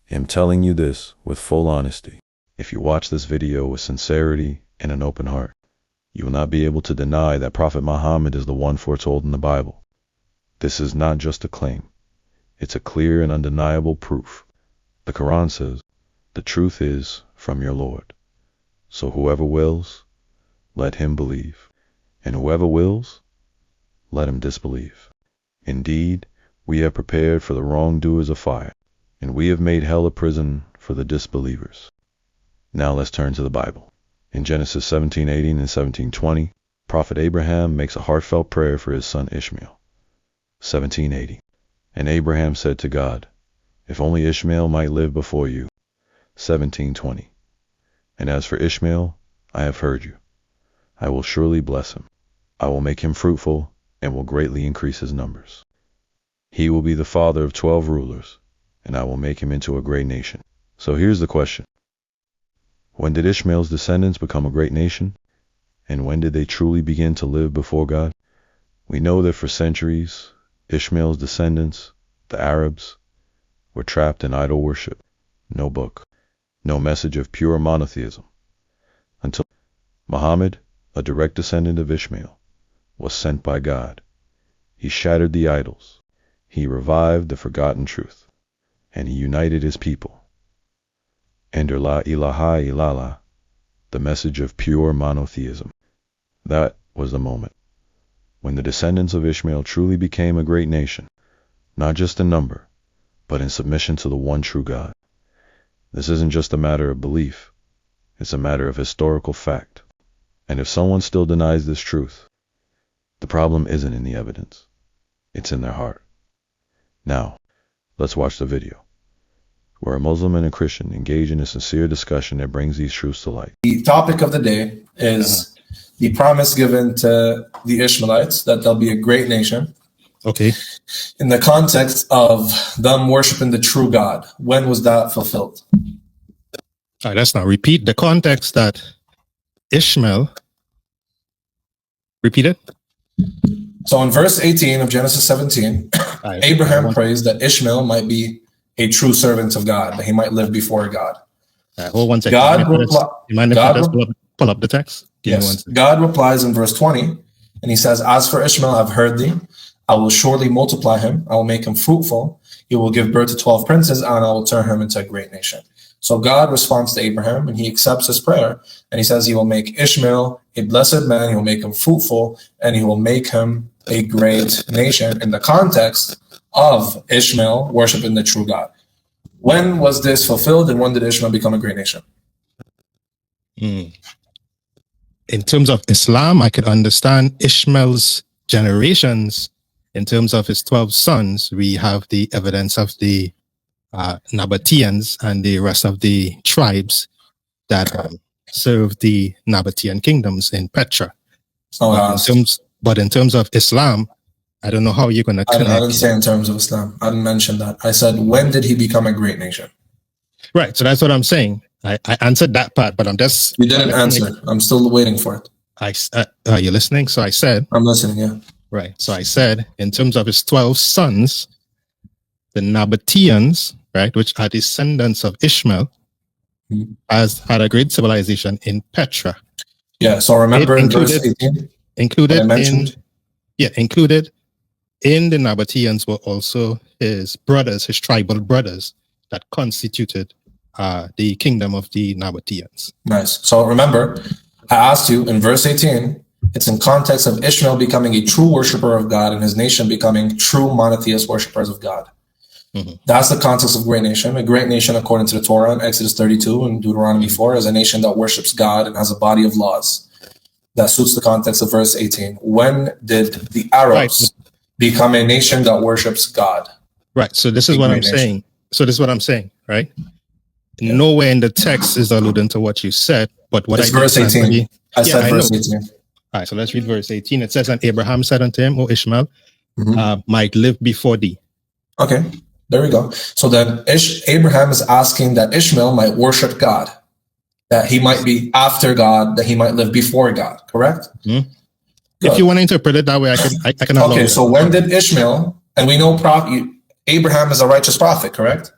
am telling you this with full honesty. If you watch this video with sincerity and an open heart, you will not be able to deny that Prophet Muhammad is the one foretold in the Bible. This is not just a claim. It's a clear and undeniable proof. The Quran says, "The truth is from your Lord. So whoever wills, let him believe. And whoever wills, let him disbelieve. Indeed, we have prepared for the wrongdoers a fire, and we have made hell a prison for the disbelievers." Now let's turn to the Bible. In Genesis 17:18 and 17:20, Prophet Abraham makes a heartfelt prayer for his son Ishmael. 17:80, and Abraham said to God, "If only Ishmael might live before you." 17:20, and as for Ishmael, I have heard you. I will surely bless him. I will make him fruitful and will greatly increase his numbers. He will be the father of 12 rulers, and I will make him into a great nation. So here's the question. When did Ishmael's descendants become a great nation? And when did they truly begin to live before God? We know that for centuries, Ishmael's descendants, the Arabs, were trapped in idol worship. No book, no message of pure monotheism. Until Muhammad, a direct descendant of Ishmael, was sent by God. He shattered the idols. He revived the forgotten truth. And he united his people. Under La ilaha illallah, the message of pure monotheism. That was the moment when the descendants of Ishmael truly became a great nation, not just in number, but in submission to the one true God. This isn't just a matter of belief, it's a matter of historical fact. And if someone still denies this truth, the problem isn't in the evidence, it's in their heart. Now, let's watch the video, where a Muslim and a Christian engage in a sincere discussion that brings these truths to light. The topic of the day is the promise given to the Ishmaelites that they'll be a great nation. Okay. In the context of them worshiping the true God. When was that fulfilled? All right, let's now repeat the context that Ishmael. Repeat it. So in verse 18 of Genesis 17, Abraham prays that Ishmael might be a true servant of God, that he might live before God. Hold one second. You mind if I just pull up the text? Yes. God replies in verse 20, and he says, "As for Ishmael, I've heard thee. I will surely multiply him. I will make him fruitful. He will give birth to 12 princes, and I will turn him into a great nation." So God responds to Abraham, and he accepts his prayer. And he says he will make Ishmael a blessed man. He will make him fruitful, and he will make him a great nation in the context of Ishmael worshiping the true God. When was this fulfilled, and when did Ishmael become a great nation? In terms of Islam, I could understand Ishmael's generations. In terms of his 12 sons, we have the evidence of the Nabateans and the rest of the tribes that served the Nabatean kingdoms in Petra. But in terms of Islam, I don't know how you're going to connect. I didn't say in terms of Islam. I didn't mention that. I said, when did he become a great nation? Right. So that's what I'm saying. I answered that part, but I'm just... You didn't answer. I'm still waiting for it. Are you listening? So I said... I'm listening, yeah. Right. So I said, in terms of his 12 sons, the Nabateans, right, which are descendants of Ishmael, has had a great civilization in Petra. Yeah. So remember in verse 18? Included in the Nabateans were also his brothers, his tribal brothers, that constituted the kingdom of the Nabateans. Nice. So remember, I asked you in verse 18, it's in context of Ishmael becoming a true worshiper of God and his nation becoming true monotheist worshipers of God. That's the context of great nation. A great nation, according to the Torah in Exodus 32 and Deuteronomy 4, is a nation that worships God and has a body of laws. That suits the context of verse 18. When did the Arabs become a nation that worships God? Right. So this is what I'm saying. Right? Yeah. Nowhere in the text is alluding to what you said, but what it's verse 18. I said verse 18. All right, so let's read verse 18. It says, "And Abraham said unto him, O Ishmael, might live before thee." Okay, there we go. So then Abraham is asking that Ishmael might worship God, that he might be after God, that he might live before God, correct? If you want to interpret it that way, I can allow Okay, so when did Ishmael, and we know Abraham is a righteous prophet, correct?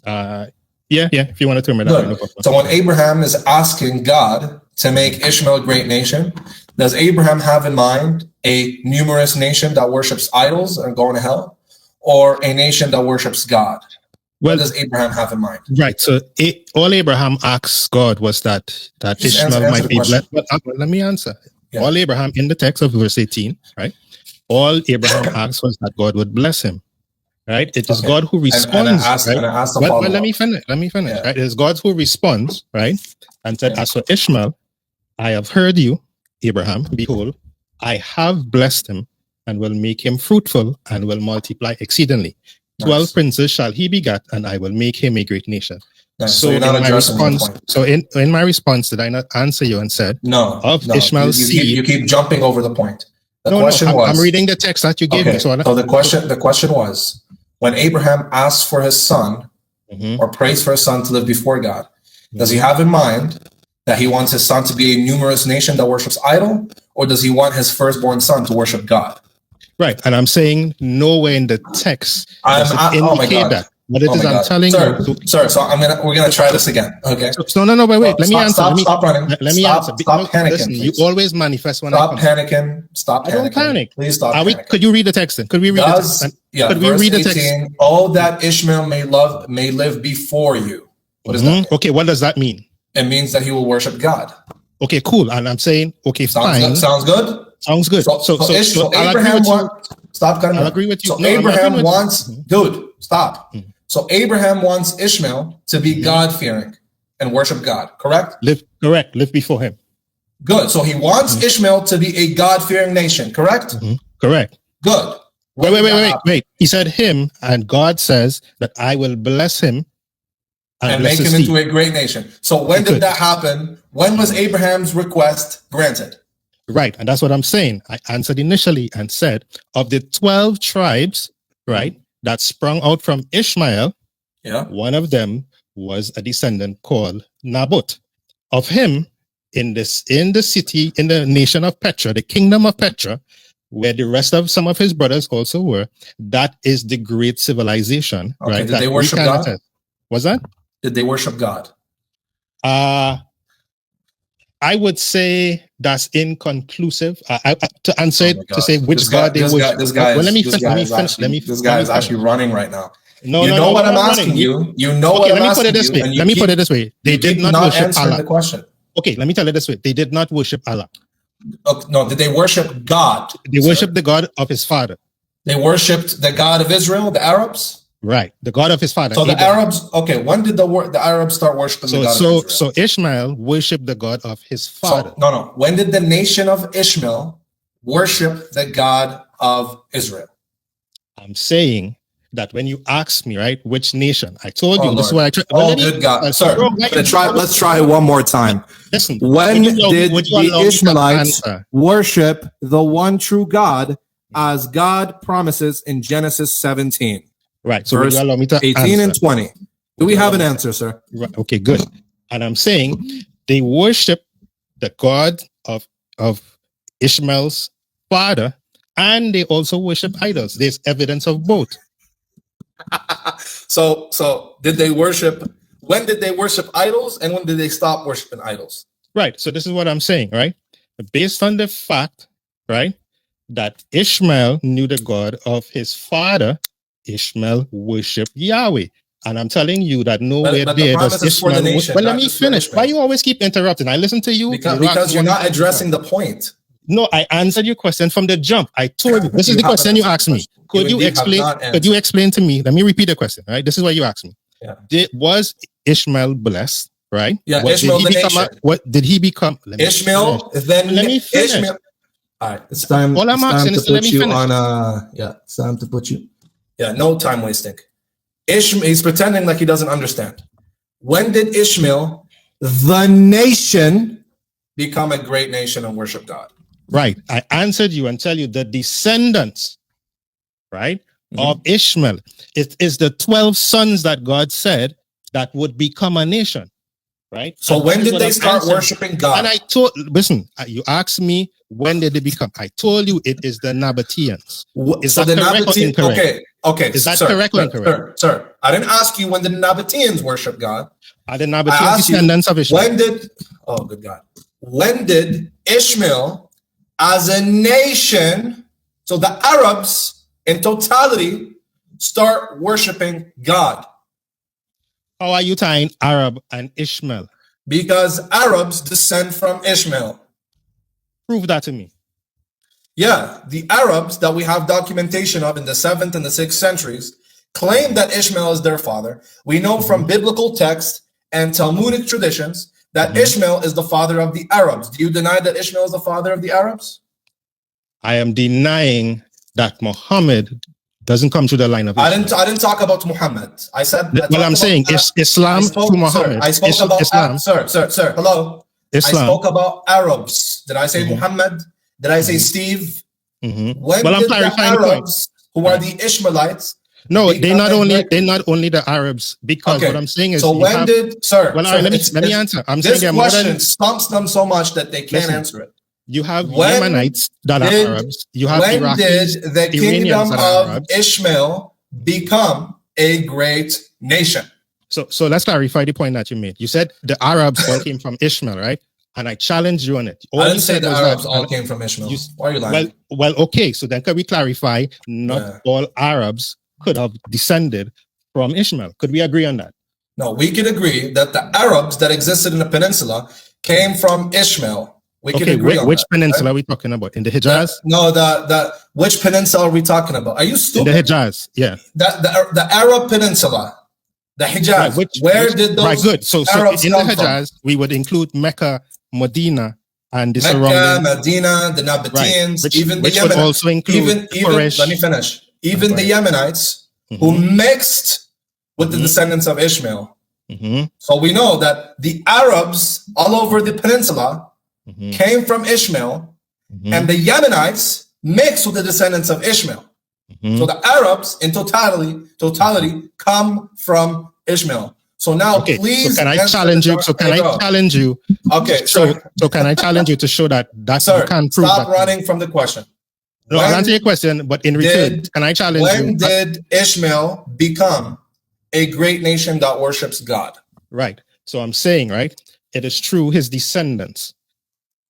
Yeah. If you want to turn it that way, no problem. So when Abraham is asking God to make Ishmael a great nation, does Abraham have in mind a numerous nation that worships idols and going to hell, or a nation that worships God? What does Abraham have in mind? Right. So all Abraham asked God was that Ishmael might be blessed. But let me answer. Yeah. All Abraham in the text of verse 18, right? All Abraham asked was that God would bless him. Right? It is God who responds. But let me finish. Yeah. Right? It is God who responds, right? And said, as for Ishmael, I have heard you, Abraham. Behold, I have blessed him and will make him fruitful and will multiply exceedingly. 12 princes shall he begat, and I will make him a great nation. So in my response, did I not answer you and said, no, Ishmael's seed? You keep jumping over the point. I'm reading the text that you gave me. So the question was, when Abraham asks for his son, or prays for his son to live before God, does he have in mind that he wants his son to be a numerous nation that worships idol, or does he want his firstborn son to worship God? Right, and I'm saying nowhere in the text indicate that. But it is, I'm telling you, sir. So we're gonna try this again. Okay. No. Wait. Let me answer. Stop running. Let me answer. Stop panicking. Listen, you always manifest when Stop panicking. Stop panicking. I don't panic. Please stop panicking. Could you read the text then? Could we read the text? Yeah. Could we read the text? Oh, that Ishmael may live before you. What is that? Okay. What does that mean? It means that he will worship God. Okay. Cool. And I'm saying, okay, fine. Sounds good. Sounds good. So Abraham wants. Stop cutting. I'll agree with you. So Abraham wants. Dude, stop. So Abraham wants Ishmael to be God-fearing and worship God, correct? Live before him. Good. So he wants Ishmael to be a God-fearing nation, correct? Correct. Good. Wait. He said him, and God says that I will bless him and make him into a great nation. So when did that happen? When was Abraham's request granted? Right. And that's what I'm saying. I answered initially and said, of the 12 tribes, right, that sprung out from Ishmael, one of them was a descendant called Naboth. Of him, in the city, in the nation of Petra, the kingdom of Petra, where the rest of some of his brothers also were, that is the great civilization. Okay, right? Did they worship God? Was that? Did they worship God? I would say that's inconclusive. To answer it, to say which God they worship. This guy is actually running right now. No, what I'm asking you. You know what I'm asking you. Let me put it this way. They did not worship Allah. The question. Okay, let me tell it this way. They did not worship Allah. No, did they worship God? They worshiped the God of his father. They worshipped the God of Israel, the Arabs? Right, the God of his father. So the Arabs, when did the Arabs start worshiping the God of Israel? So Ishmael worshipped the God of his father. No. When did the nation of Ishmael worship the God of Israel? I'm saying that when you ask me, right, which nation, I told you, this is what I tried. Good God. Sir, let's try it one more time. Listen, when did the Ishmaelites worship the one true God as God promises in Genesis 17? Right. So verse allow me to 18 answer. and 20. Do we have an answer, sir? Right. Okay, good. And I'm saying they worship the God of Ishmael's father, and they also worship idols. There's evidence of both. So did they worship? When did they worship idols, and when did they stop worshiping idols? Right. So this is what I'm saying, right? Based on the fact, right, that Ishmael knew the God of his father, Ishmael worshiped Yahweh. And I'm telling you that nowhere there does Ishmael. Well, let me finish. Why you always keep interrupting? I listen to you. Because you're not addressing the point. No, I answered your question from the jump. I told you. This is the question you asked me. Could you explain to me? Let me repeat the question, right? This is what you asked me. Yeah. Was Ishmael blessed, right? Yeah, Ishmael what did he become? Ishmael, then let me finish. Ishmael. All right, it's time to put you on it's time to put you. Yeah, no time wasting. Ishmael, he's pretending like he doesn't understand. When did Ishmael, the nation, become a great nation and worship God? Right. I answered you and tell you the descendants, right, of Ishmael. It is the 12 sons that God said that would become a nation, right? So when did they start worshiping God? And I listen, you asked me, when did they become? I told you it is the Nabateans. Is that correct or incorrect? Okay, Is that sir, correct or sir, incorrect? sir, I didn't ask you when the Nabateans worship God. Are the I Nabateans asked you, descendants of Ishmael? when did, oh, good God. When did Ishmael as a nation, so the Arabs in totality, start worshiping God? How are you tying Arab and Ishmael? Because Arabs descend from Ishmael. Prove that to me. Yeah, the Arabs that we have documentation of in the 7th and the 6th centuries claim that Ishmael is their father. We know from biblical texts and Talmudic traditions that Ishmael is the father of the Arabs. Do you deny that Ishmael is the father of the Arabs? I am denying that Muhammad doesn't come through the line of Ishmael. I didn't talk about Muhammad. I said. Well, I'm saying Islam to Muhammad. Sir, I spoke about Islam. Sir. Hello. Islam. I spoke about Arabs. Did I say Muhammad? Did I say Steve? When well, did the Arabs, who are the Ishmaelites? No, they're not only the Arabs, because what I'm saying is. So when did, sir? Well, sir, let me answer. I'm this saying question stumps them so much that they can't answer it. You have Yemenites that are Arabs. You have when Iraqis, did the kingdom of Ishmael become a great nation? So let's clarify the point that you made. You said the Arabs all came from Ishmael, right? And I challenged you on it. I didn't say the Arabs all came from Ishmael. Why are you lying? Well, okay. So then could we clarify? Not all Arabs could have descended from Ishmael. Could we agree on that? No, we could agree that the Arabs that existed in the peninsula came from Ishmael. We can agree on which that, peninsula are we talking about? In the Hijaz? Which peninsula are we talking about? Are you stupid? In the Hijaz, yeah. The Arab peninsula, the Hijaz. Right, where did those right, good. So Arabs in the come Hijaz, from? We would include Mecca, Medina, and the Mecca, surrounding. Medina, the Nabateans, right. even the Yemenites. Also include let me finish. Even the Yemenites who mixed with the descendants of Ishmael. So we know that the Arabs all over the peninsula came from Ishmael, and the Yemenites mixed with the descendants of Ishmael. So the Arabs in totality come from Ishmael. So now, please. So can I challenge you? Okay. So can I challenge you to show that sir, you can't prove stop that running from the question. No, I'll answer your question, but in return, can I challenge you? When did Ishmael become a great nation that worships God? Right. So I'm saying, right, it is true his descendants,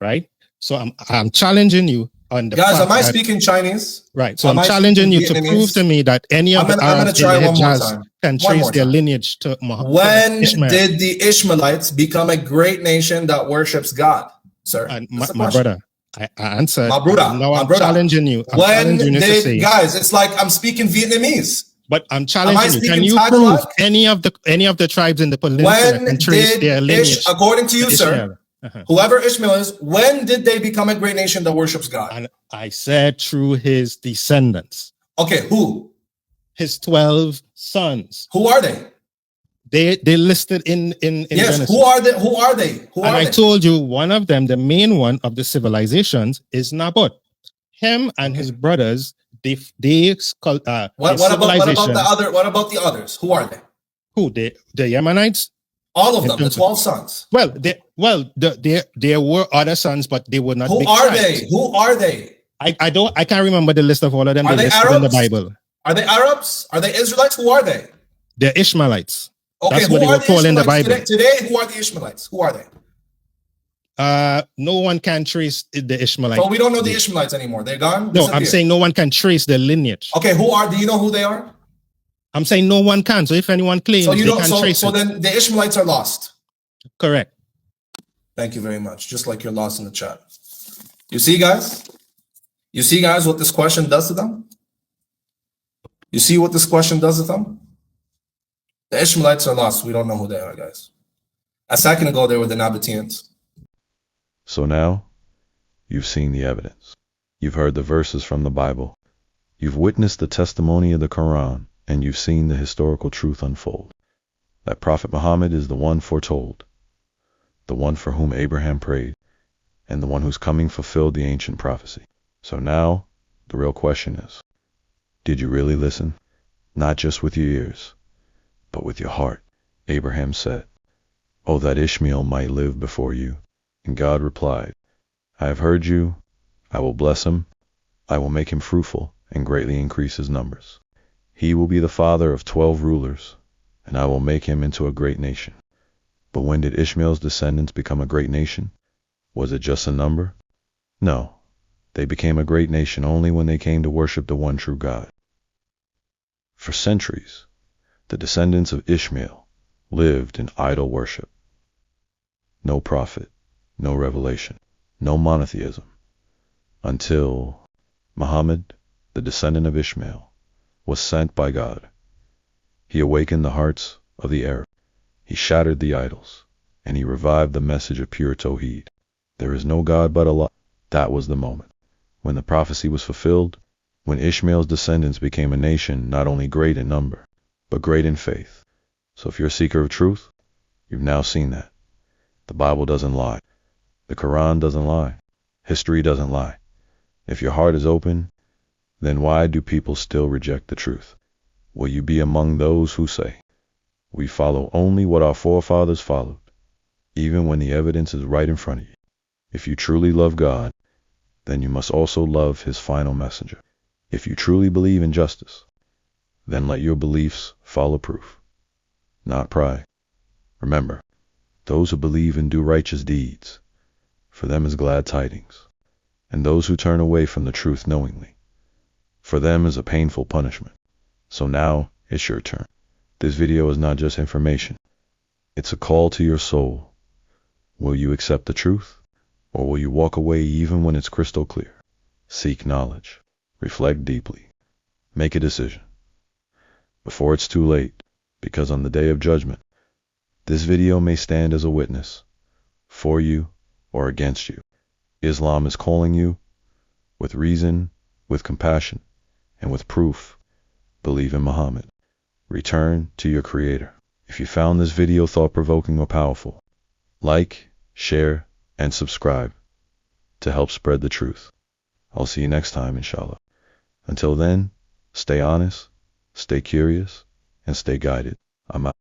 right? So I'm challenging you on the guys. Am I speaking Chinese? Right. So I'm challenging you to prove to me that any of the Arabs in the Hijaz can trace their lineage to Muhammad. When did the Ishmaelites become a great nation that worships God, sir? And my brother, I answered. My brother, now I'm challenging you. Guys, it's like I'm speaking Vietnamese. But I'm challenging you. Can you prove any of the tribes in the peninsula can trace their lineage? According to you, sir, whoever Ishmael is, when did they become a great nation that worships God? And I said through his descendants. Okay, who? His 12 sons. Who are they? They listed in yes. Genesis. Who are they? I told you one of them, the main one of the civilizations, is Nabat. Him and his brothers. What about the others? Who are they? Who? The Yemenites? All of them, the 12 sons. There were other sons, but they were not. Who are they? I can't remember the list of all of them. Are they Arabs? In the Bible. Are they Arabs? Are they Israelites? Who are they? They're Ishmaelites. Okay, that's what they were called in the Bible. Today, who are the Ishmaelites? Who are they? No one can trace the Ishmaelites. So we don't know the Ishmaelites anymore. They're gone? No, I'm saying no one can trace their lineage. Okay, do you know who they are? I'm saying no one can. So if anyone claims they can trace it. Then the Ishmaelites are lost. Correct. Thank you very much. Just like you're lost in the chat. You see, guys? What this question does to them? You see what this question does to them? The Ishmaelites are lost. We don't know who they are, guys. A second ago, they were the Nabateans. So now, you've seen the evidence. You've heard the verses from the Bible. You've witnessed the testimony of the Qur'an, and you've seen the historical truth unfold. That Prophet Muhammad is the one foretold, the one for whom Abraham prayed, and the one whose coming fulfilled the ancient prophecy. So now, the real question is, did you really listen? Not just with your ears, but with your heart. Abraham said, "Oh, that Ishmael might live before you." And God replied, "I have heard you. I will bless him. I will make him fruitful and greatly increase his numbers." He will be the father of 12 rulers, and I will make him into a great nation. But when did Ishmael's descendants become a great nation? Was it just a number? No. They became a great nation only when they came to worship the one true God. For centuries, the descendants of Ishmael lived in idol worship. No prophet, no revelation, no monotheism, until Muhammad, the descendant of Ishmael, was sent by God. He awakened the hearts of the Arabs. He shattered the idols, and he revived the message of pure Tawheed. There is no God but Allah. That was the moment when the prophecy was fulfilled, when Ishmael's descendants became a nation not only great in number, but great in faith. So if you're a seeker of truth, you've now seen that. The Bible doesn't lie. The Qur'an doesn't lie. History doesn't lie. If your heart is open, then why do people still reject the truth? Will you be among those who say, we follow only what our forefathers followed, even when the evidence is right in front of you? If you truly love God, then you must also love his final messenger. If you truly believe in justice, then let your beliefs follow proof, not pride. Remember, those who believe and do righteous deeds, for them is glad tidings. And those who turn away from the truth knowingly, for them is a painful punishment. So now it's your turn. This video is not just information. It's a call to your soul. Will you accept the truth, or will you walk away even when it's crystal clear? Seek knowledge. Reflect deeply. Make a decision before it's too late, because on the day of judgment, this video may stand as a witness for you or against you. Islam is calling you with reason, with compassion, and with proof. Believe in Muhammad. Return to your Creator. If you found this video thought-provoking or powerful, like, share, and subscribe to help spread the truth. I'll see you next time, inshallah. Until then, stay honest, stay curious, and stay guided. I'm out.